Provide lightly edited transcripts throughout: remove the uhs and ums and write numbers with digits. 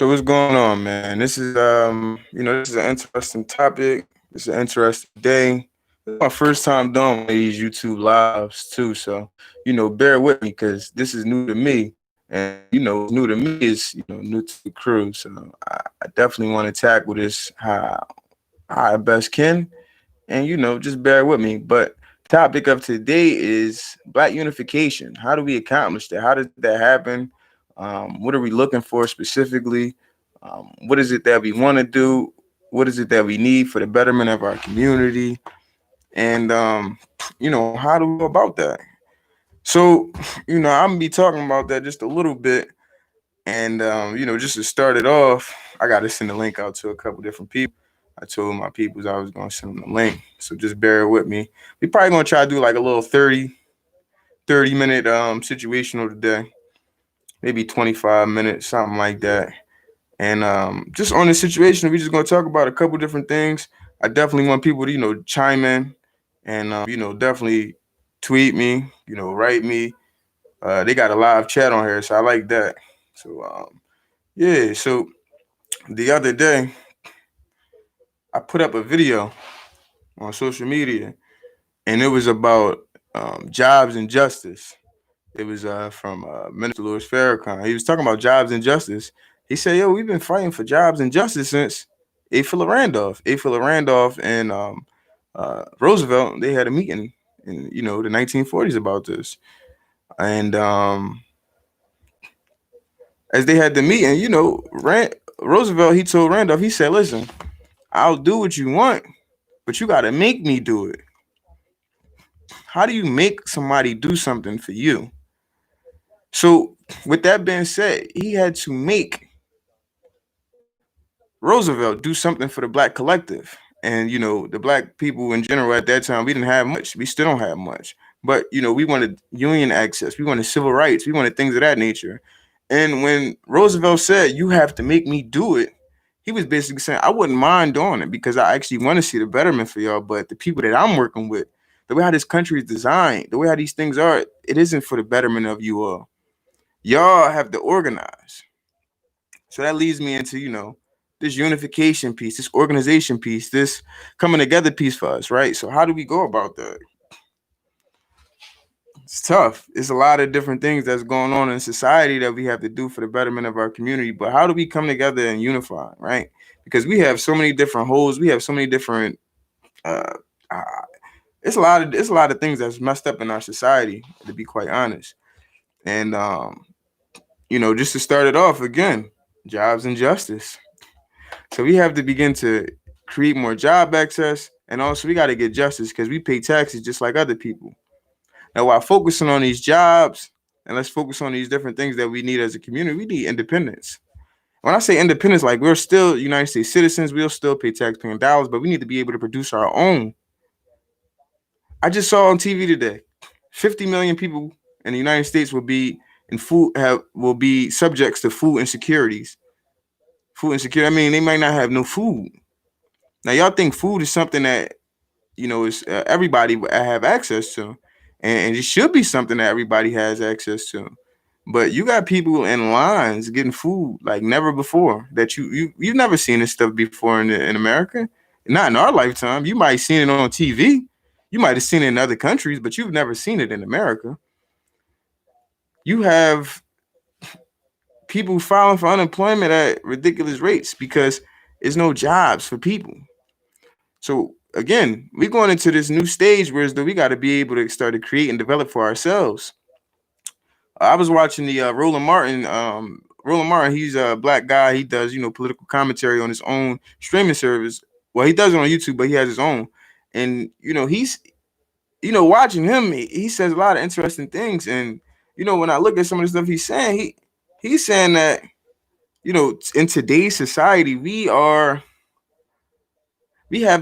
So what's going on, man? This is an interesting topic. It's an interesting day. This is my first time doing one of these YouTube lives too, so bear with me because this is new to me, and what's new to me is new to the crew. So I definitely want to tackle this how I best can, and just bear with me. But topic of today is Black Unification. How do we accomplish that? How did that happen? What are we looking for specifically? What is it that we want to do? What is it that we need for the betterment of our community? And how do we go about that? So, I'm gonna be talking about that just a little bit. And just to start it off, I gotta send the link out to a couple different people. I told my peoples I was gonna send them the link. So just bear with me. We probably gonna try to do like a little 30 minute situational today. Maybe 25 minutes, something like that. And just on the situation, we're just gonna talk about a couple different things. I definitely want people to, chime in and definitely tweet me, write me. They got a live chat on here, so I like that. So yeah, so the other day I put up a video on social media, and it was about jobs and justice. It was from Minister Louis Farrakhan. He was talking about jobs and justice. He said, "Yo, we've been fighting for jobs and justice since A. Philip Randolph. A. Philip Randolph and Roosevelt. They had a meeting in the 1940s about this. And as they had the meeting, Roosevelt he told Randolph, he said, "Listen, I'll do what you want, but you got to make me do it. How do you make somebody do something for you?" So, with that being said, he had to make Roosevelt do something for the black collective. And, the black people in general at that time, we didn't have much. We still don't have much. But, we wanted union access. We wanted civil rights. We wanted things of that nature. And when Roosevelt said, "You have to make me do it," he was basically saying, "I wouldn't mind doing it because I actually want to see the betterment for y'all. But the people that I'm working with, the way how this country is designed, the way how these things are, it isn't for the betterment of you all. Y'all have to organize." So that leads me into, this unification piece, this organization piece, this coming together piece for us, right? So how do we go about that? It's tough. It's a lot of different things that's going on in society that we have to do for the betterment of our community. But how do we come together and unify, right? Because we have so many different holes, we have so many different uh, uh it's a lot of things that's messed up in our society, to be quite honest. And just to start it off again, jobs and justice. So we have to begin to create more job access, and also we got to get justice because we pay taxes just like other people. Now, while focusing on these jobs, and let's focus on these different things that we need as a community, we need independence. When I say independence, like we're still United States citizens, we'll still pay taxpaying dollars, but we need to be able to produce our own. I just saw on TV today, 50 million people in the United States will be subjects to food insecurities. Food insecurity. I mean, they might not have no food. Now, y'all think food is something that is everybody have access to, and it should be something that everybody has access to. But you got people in lines getting food like never before. That you've never seen this stuff before in America. Not in our lifetime. You might have seen it on TV. You might have seen it in other countries, but you've never seen it in America. You have people filing for unemployment at ridiculous rates because there's no jobs for people. So again, we're going into this new stage where as though we got to be able to start to create and develop for ourselves. I was watching the Roland Martin. Roland Martin, he's a black guy. He does political commentary on his own streaming service. Well, he does it on YouTube, but he has his own. And he's watching him, he says a lot of interesting things. And when I look at some of the stuff he's saying, he's saying that in today's society we have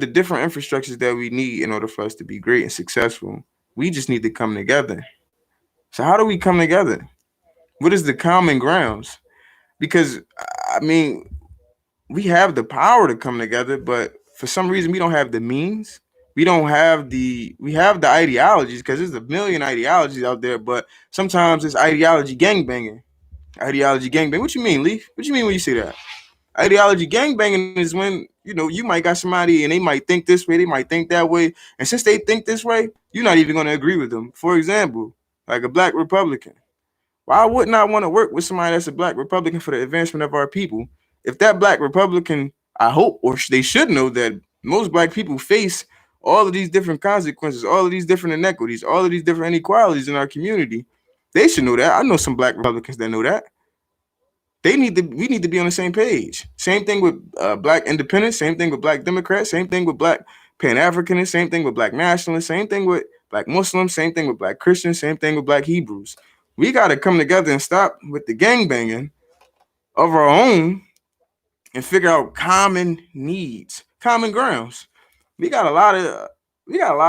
the different infrastructures that we need in order for us to be great and successful. We just need to come together. So how do we come together? What is the common grounds? Because I mean, we have the power to come together, but for some reason we don't have the means. We have the ideologies because there's a million ideologies out there, but sometimes it's ideology gangbanging. Ideology gangbang. What you mean, Leaf? What you mean when you say that? Ideology gangbanging is when, you might got somebody and they might think this way, they might think that way, and since they think this way, you're not even going to agree with them. For example, like a black Republican. Why wouldn't I want to work with somebody that's a black Republican for the advancement of our people? If that black Republican, I hope, or they should know that most black people face all of these different consequences, all of these different inequities, all of these different inequalities in our community. They should know that. I know some black Republicans that know that. We need to be on the same page. Same thing with black independents, same thing with black Democrats, same thing with black Pan-Africanists, same thing with black nationalists, same thing with black Muslims, same thing with black Christians, same thing with black Hebrews. We got to come together and stop with the gang banging of our own and figure out common needs, common grounds. We got a lot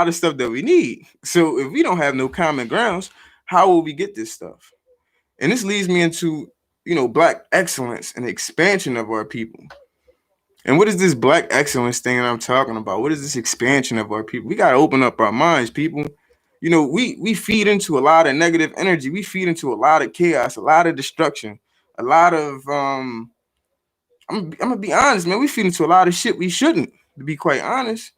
of stuff that we need. So if we don't have no common grounds, how will we get this stuff? And this leads me into, black excellence and expansion of our people. And what is this black excellence thing that I'm talking about? What is this expansion of our people? We got to open up our minds, people. We feed into a lot of negative energy. We feed into a lot of chaos, a lot of destruction, a lot of I'm gonna be honest, man. We feed into a lot of shit we shouldn't, to be quite honest.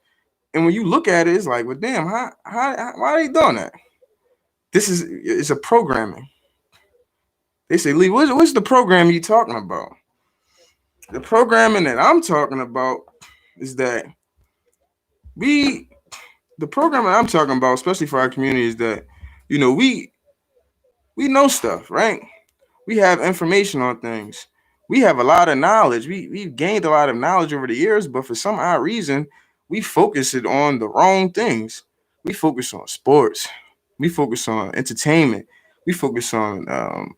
And when you look at it, it's like, well, damn, why are they doing that? It's a programming. They say, Lee, what's the program you talking about? The programming that I'm talking about is that we, the program that I'm talking about, especially for our community, is that, we know stuff, right? We have information on things. We have a lot of knowledge. We've gained a lot of knowledge over the years, but for some odd reason, we focus it on the wrong things. We focus on sports. We focus on entertainment. We focus on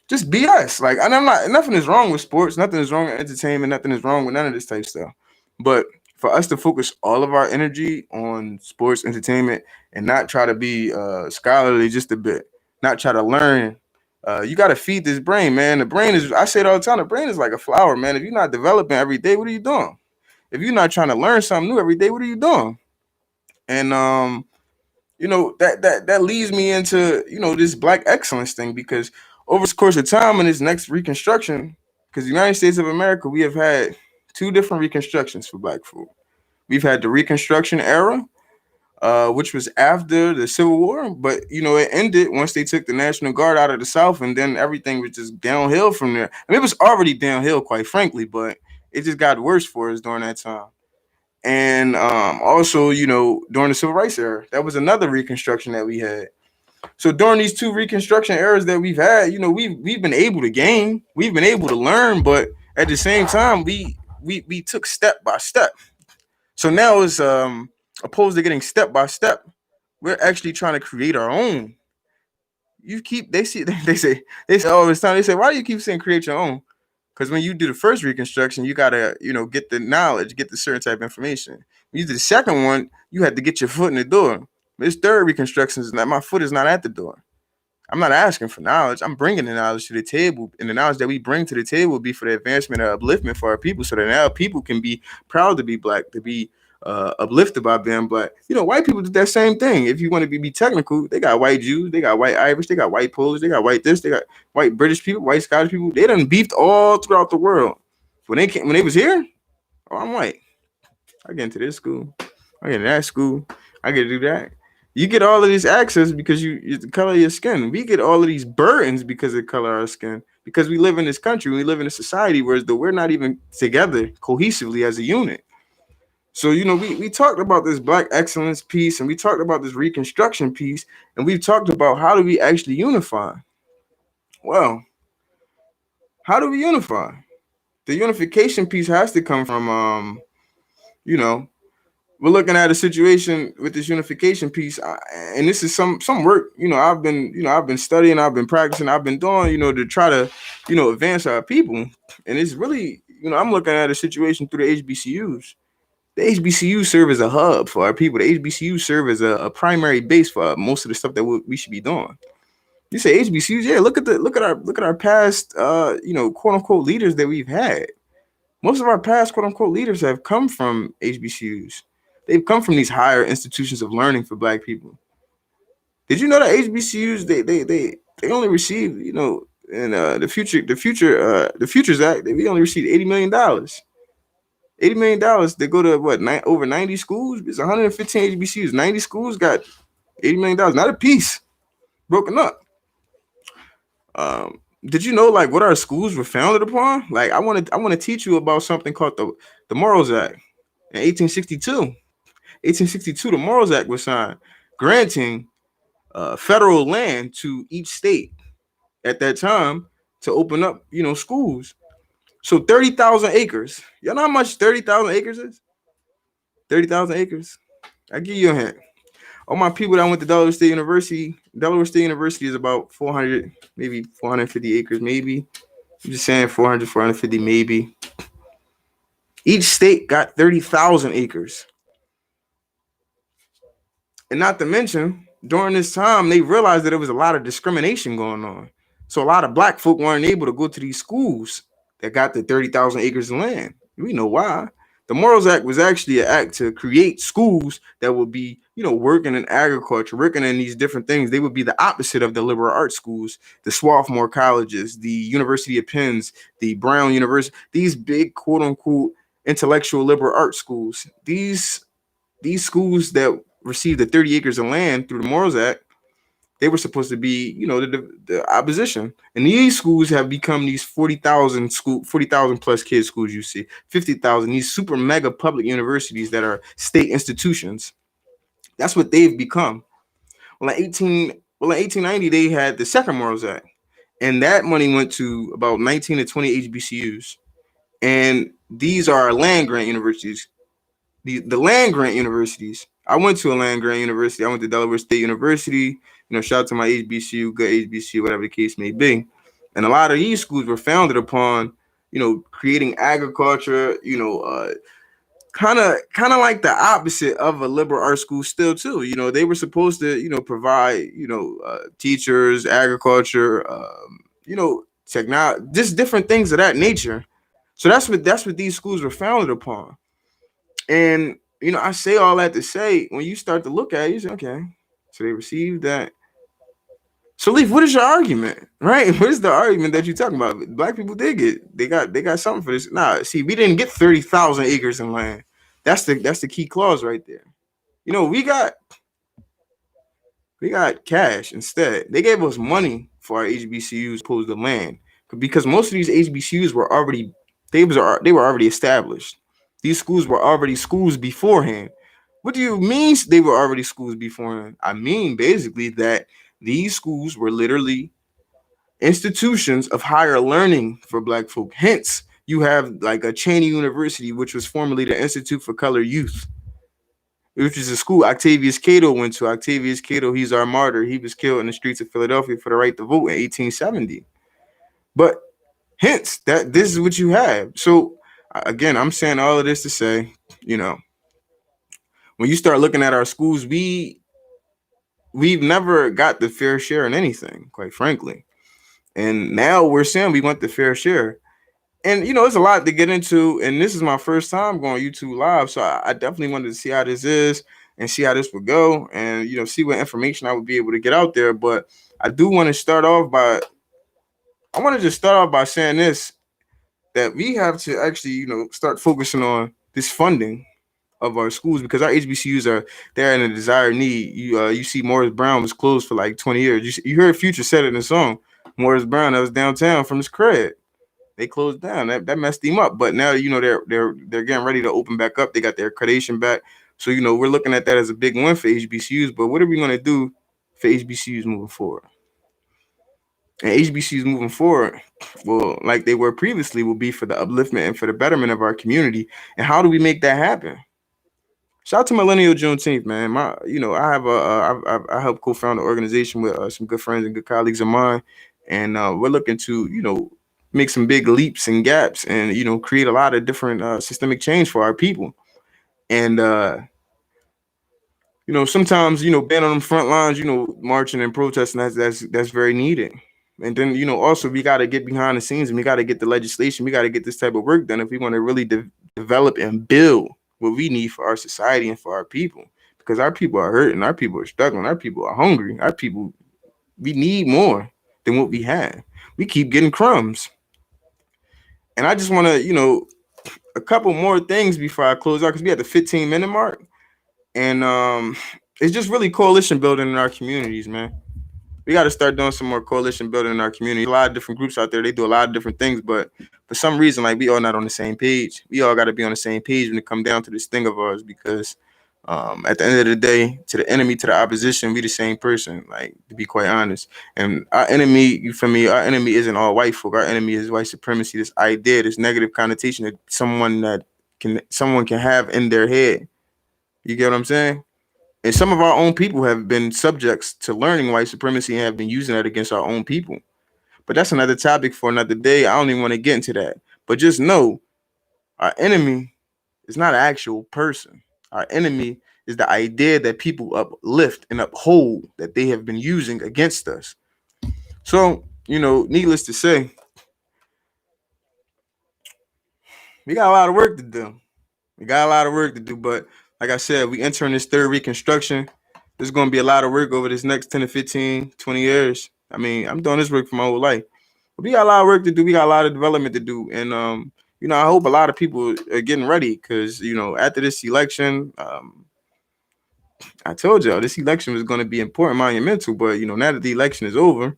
just BS. Like, and I'm not. Nothing is wrong with sports. Nothing is wrong with entertainment. Nothing is wrong with none of this type stuff. But for us to focus all of our energy on sports, entertainment, and not try to be scholarly just a bit, not try to learn. You got to feed this brain, man. The brain is. I say it all the time. The brain is like a flower, man. If you're not developing every day, what are you doing? If you're not trying to learn something new every day, what are you doing? And that leads me into this black excellence thing, because over the course of time in this next reconstruction, because the United States of America, we have had two different reconstructions for black folk. We've had the Reconstruction era, which was after the Civil War, but it ended once they took the National Guard out of the South, and then everything was just downhill from there. I mean, it was already downhill, quite frankly, but it just got worse for us during that time. And also, during the Civil Rights era, that was another Reconstruction that we had. So during these two Reconstruction eras that we've had, we've been able to gain, we've been able to learn, but at the same time, we took step by step. So now it's opposed to getting step by step, we're actually trying to create our own. You keep they say all this time, they say, why do you keep saying create your own? Because when you do the first reconstruction, you gotta, get the knowledge, get the certain type of information. When you do the second one, you had to get your foot in the door. This third reconstruction is not, my foot is not at the door. I'm not asking for knowledge. I'm bringing the knowledge to the table, and the knowledge that we bring to the table will be for the advancement or upliftment for our people, so that now people can be proud to be black, to be uplifted by being black. White people did that same thing. If you want to be technical, they got white Jews, they got white Irish, they got white Polish, they got white this, they got white British people, white Scottish people. They done beefed all throughout the world. When they was here, oh, I'm white. I get into this school, I get into that school, I get to do that. You get all of this access because you the color of your skin. We get all of these burdens because of the color of our skin. Because we live in this country, we live in a society where we're not even together cohesively as a unit. So, we talked about this black excellence piece, and we talked about this reconstruction piece, and we've talked about how do we actually unify. Well, how do we unify? The unification piece has to come from, you know, we're looking at a situation with this unification piece, and this is some work. I've been studying, I've been practicing, I've been doing, to try to, advance our people. And it's really, I'm looking at a situation through the HBCUs. The HBCUs serve as a hub for our people. The HBCUs serve as a primary base for most of the stuff that we should be doing. You say HBCUs, yeah. Look at our past, quote unquote leaders that we've had. Most of our past quote unquote leaders have come from HBCUs. They've come from these higher institutions of learning for black people. Did you know that HBCUs they only receive And the Futures Act, we only received $80 million. $80 million to go to what, over 90 schools. It's 115 HBCUs. 90 schools got $80 million, not a piece, broken up. Did you know like what our schools were founded upon? Like I want to teach you about something called the Morals Act in 1862. 1862, the Morals Act was signed, granting federal land to each state at that time to open up, schools. So 30,000 acres. Y'all know how much 30,000 acres is? 30,000 acres. I give you a hint. All my people that went to Delaware State University is about 400, maybe 450 acres, maybe. I'm just saying 400, 450, maybe. Each state got 30,000 acres. And not to mention, during this time, they realized that there was a lot of discrimination going on. So a lot of black folk weren't able to go to these schools that got the 30,000 acres of land. We know why. The Morals Act was actually an act to create schools that would be, working in agriculture, working in these different things. They would be the opposite of the liberal arts schools, the Swarthmore colleges, the University of Penn's, the Brown University, these big quote unquote intellectual liberal arts schools. These schools that received the 30 acres of land through the Morals Act, they were supposed to be, the opposition. And these schools have become these 40,000 plus kids schools you see, 50,000, these super mega public universities that are state institutions. That's what they've become. Well, in 1890, they had the second Morals Act. And that money went to about 19 to 20 HBCUs. And these are land grant universities. The land grant universities. I went to a land grant university. I went to Delaware State University. Shout out to my HBCU, good HBCU, whatever the case may be. And a lot of these schools were founded upon, creating agriculture, kind of like the opposite of a liberal arts school still too. They were supposed to, provide, teachers, agriculture, technology, just different things of that nature. So that's what these schools were founded upon. And I say all that to say, when you start to look at it, you say, okay, so they received that. So, Leaf, what is your argument, right? What is the argument that you're talking about? Black people did they got something for this. Nah, see, we didn't get 30,000 acres in land. That's the key clause right there. We got cash instead. They gave us money for our HBCUs opposed to land, because most of these HBCUs were already they were already established. These schools were already schools beforehand. What do you mean they were already schools beforehand? I mean basically that these schools were literally institutions of higher learning for black folk. Hence, you have like a Cheney University, which was formerly the Institute for Colored Youth, which is a school Octavius Cato went to. Octavius Cato, he's our martyr. He was killed in the streets of Philadelphia for the right to vote in 1870. But hence, that this is what you have. So again, I'm saying all of this to say, when you start looking at our schools, we've never got the fair share in anything, quite frankly. And now we're saying we want the fair share. And it's a lot to get into, and this is my first time going YouTube live, so I definitely wanted to see how this is and see how this would go, and see what information I would be able to get out there. But I do want to just start off by saying this, that we have to actually start focusing on this funding of our schools, because our HBCUs they're in a desired need. You see Morris Brown was closed for like 20 years. You heard Future said it in the song. Morris Brown, that was downtown from his crib. They closed down. That messed him up. But now they're getting ready to open back up. They got their accreditation back. So we're looking at that as a big win for HBCUs. But what are we going to do for HBCUs moving forward? And HBCUs moving forward, well, like they were previously, will be for the upliftment and for the betterment of our community. And how do we make that happen? Shout out to Millennial Juneteenth, man. I have I help co-found an organization with some good friends and good colleagues of mine, and we're looking to make some big leaps and gaps, and create a lot of different systemic change for our people. And sometimes being on the front lines, marching and protesting, that's very needed. And then also we got to get behind the scenes, and we got to get the legislation. We got to get this type of work done if we want to really develop and build what we need for our society and for our people, because our people are hurting, our people are struggling, our people are hungry, our people, we need more. than what we have. We keep getting crumbs. And I just want to, a couple more things before I close out because we at the 15-minute mark. And it's just really coalition building in our communities, man. We got to start doing some more coalition building in our community. A lot of different groups out there, they do a lot of different things, but for some reason, like we all not on the same page. We all got to be on the same page when it come down to this thing of ours because at the end of the day, to the enemy, to the opposition, we the same person, like to be quite honest. And our enemy, you feel me, our enemy isn't all white folk. Our enemy is white supremacy, this idea, this negative connotation that someone can have in their head. You get what I'm saying? And some of our own people have been subjects to learning white supremacy and have been using that against our own people. But that's another topic for another day. I don't even want to get into that. But just know our enemy is not an actual person. Our enemy is the idea that people uplift and uphold that they have been using against us. So, needless to say, we got a lot of work to do. We got a lot of work to do, but like I said, we entering this third Reconstruction. There's going to be a lot of work over this next 10 to 15, 20 years. I mean, I'm doing this work for my whole life. But we got a lot of work to do. We got a lot of development to do. And, I hope a lot of people are getting ready because, after this election, I told y'all this election was going to be important, monumental. But, now that the election is over,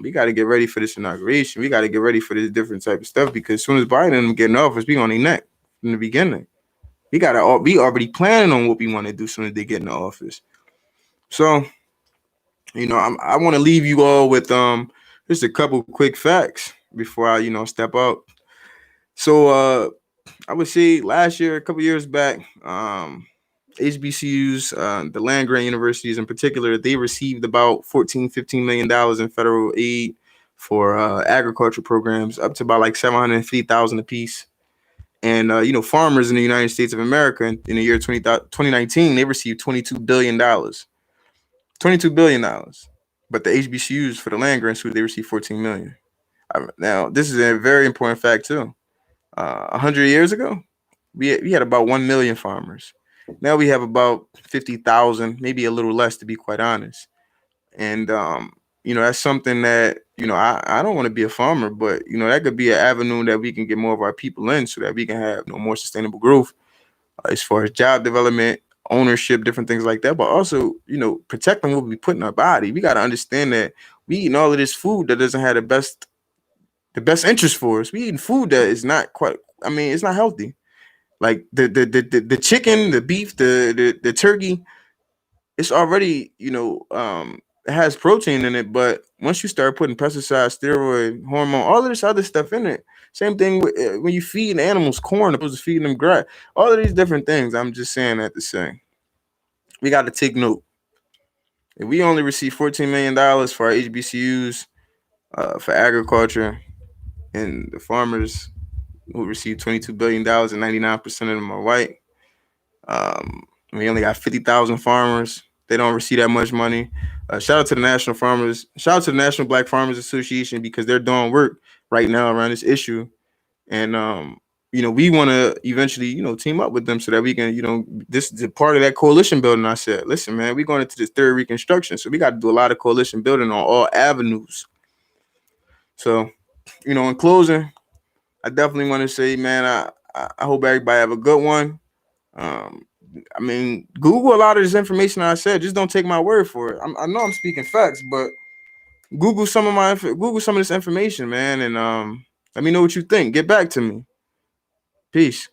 we got to get ready for this inauguration. We got to get ready for this different type of stuff because as soon as Biden get in office, we on their neck from the beginning. We already planning on what we want to do as soon as they get in the office. So, I want to leave you all with just a couple quick facts before I step out. So I would say last year, a couple years back, HBCUs, the land grant universities in particular, they received about $14-15 million in federal aid for agriculture programs, up to about like 750,000 apiece. And, farmers in the United States of America in the year 2019, they received $22 billion. $22 billion. But the HBCUs for the land grants, they received 14 million. Now, this is a very important fact, too. 100 years ago, we had about 1 million farmers. Now we have about 50,000, maybe a little less, to be quite honest. And, that's something that, I don't want to be a farmer, but, that could be an avenue that we can get more of our people in so that we can have more sustainable growth as far as job development, ownership, different things like that. But also, protecting what we put in our body. We got to understand that we eating all of this food that doesn't have the best interest for us. We eating food that is not quite, it's not healthy. Like the chicken, the beef, the turkey, it's already, it has protein in it, but once you start putting pesticides, steroid, hormone, all of this other stuff in it, same thing with, when you feed animals corn opposed to feeding them grass, all of these different things. I'm just saying that to say, we got to take note. If we only receive $14 million for our HBCUs for agriculture, and the farmers who receive $22 billion and 99% of them are white, we only got 50,000 farmers. They don't receive that much money. Shout out to the National Farmers. Shout out to the National Black Farmers Association because they're doing work right now around this issue. And, we want to eventually, team up with them so that we can, this is a part of that coalition building. I said, listen, man, we're going into this third Reconstruction. So we got to do a lot of coalition building on all avenues. So, in closing, I definitely want to say, man, I hope everybody have a good one. Google a lot of this information I said. Just don't take my word for it. I know I'm speaking facts, but Google some of this information, man, and let me know what you think. Get back to me. Peace.